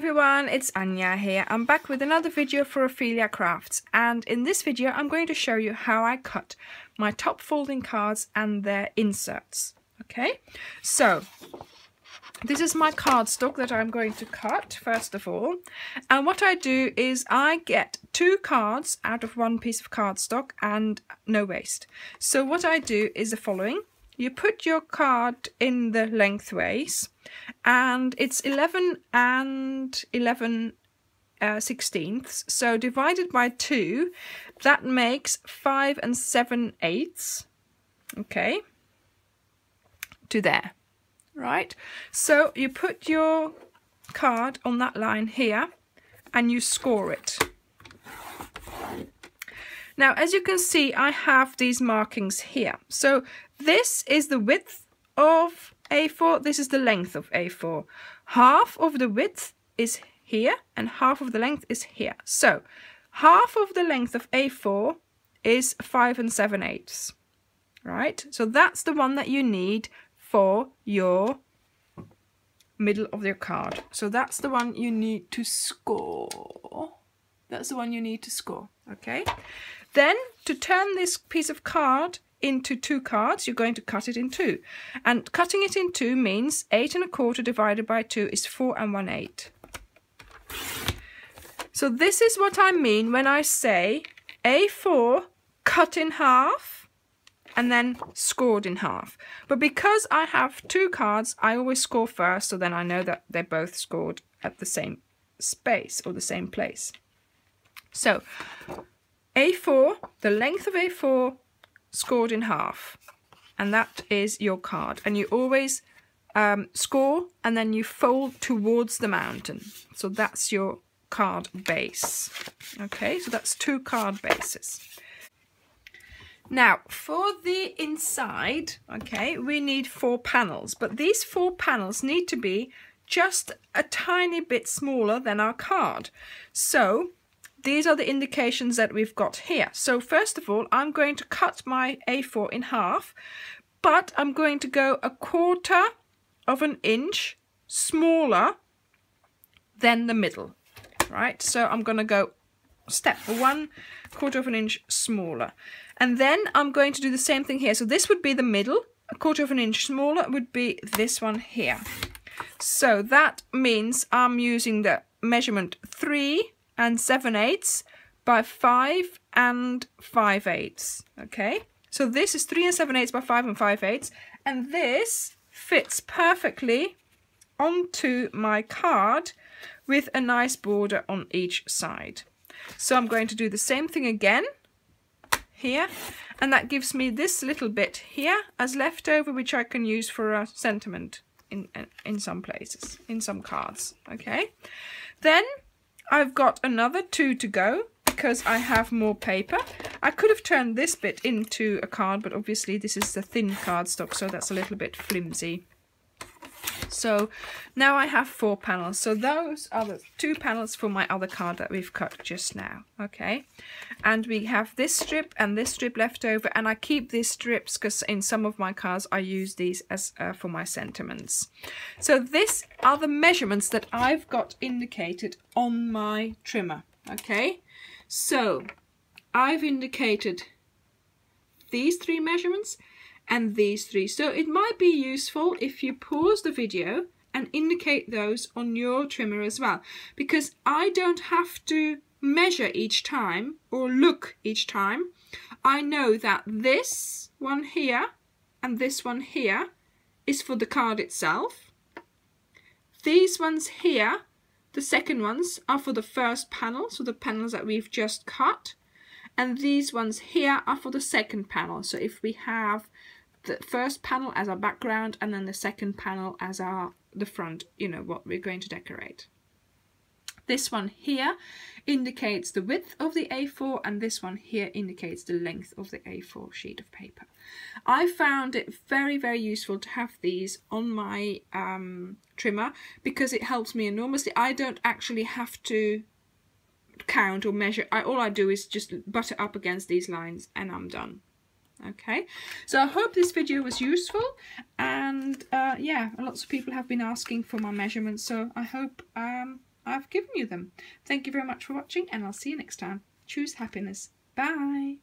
everyone, it's Anja here. I'm back with another video for Ophelia Crafts, and in this video I'm going to show you how I cut my top folding cards and their inserts. Okay, so this is my cardstock that I'm going to cut first of all, and what I do is I get 2 cards out of one piece of cardstock and no waste. So what I do is the following. You put your card in the lengthways, and it's 11 and 11 sixteenths, so divided by 2, that makes 5 and 7/8, okay, to there, right? So you put your card on that line here, and you score it. Now, as you can see, I have these markings here. So this is the width of A4, this is the length of A4. Half of the width is here and half of the length is here. So half of the length of A4 is 5 and 7/8, right? So that's the one that you need for your middle of your card. So that's the one you need to score. That's the one you need to score, okay? Then, to turn this piece of card into 2 cards, you're going to cut it in 2. And cutting it in 2 means 8 1/4 divided by 2 is 4 and 1/8. So this is what I mean when I say A4 cut in half and then scored in half. But because I have 2 cards, I always score first, so then I know that they're both scored at the same space or the same place. So A4, the length of A4, scored in half, and that is your card. And you always score and then you fold towards the mountain. So that's your card base. Okay, so that's 2 card bases. Now, for the inside, okay, we need 4 panels, but these 4 panels need to be just a tiny bit smaller than our card. So these are the indications that we've got here. So first of all, I'm going to cut my A4 in half, but I'm going to go 1/4 of an inch smaller than the middle, right? So I'm going to go step 1/4 of an inch smaller. And then I'm going to do the same thing here. So this would be the middle, 1/4 of an inch smaller would be this one here. So that means I'm using the measurement 3 and 7/8 by 5 and 5/8, okay? So this is 3 and 7/8 by 5 and 5/8, and this fits perfectly onto my card with a nice border on each side. So I'm going to do the same thing again here, and that gives me this little bit here as leftover, which I can use for a sentiment in some places, in some cards, okay? Then I've got another 2 to go because I have more paper. I could have turned this bit into a card, but obviously this is the thin cardstock, so that's a little bit flimsy. So now I have 4 panels. So those are the 2 panels for my other card that we've cut just now, okay? And we have this strip and this strip left over, and I keep these strips because in some of my cards I use these as for my sentiments. So these are the measurements that I've got indicated on my trimmer, okay? So I've indicated these 3 measurements and these 3. So it might be useful if you pause the video and indicate those on your trimmer as well, because I don't have to measure each time or look each time. I know that this one here and this one here is for the card itself. These ones here, the second ones, are for the first panel, so the panels that we've just cut. And these ones here are for the second panel. So if we have the first panel as our background and then the second panel as the front, you know, what we're going to decorate. This one here indicates the width of the A4, and this one here indicates the length of the A4 sheet of paper. I found it very, very useful to have these on my trimmer because it helps me enormously. I don't actually have to count or measure. All I do is just butter up against these lines and I'm done. Okay, so I hope this video was useful, and yeah, lots of people have been asking for my measurements, so I hope I've given you them. Thank you very much for watching, and I'll see you next time. Choose happiness. Bye.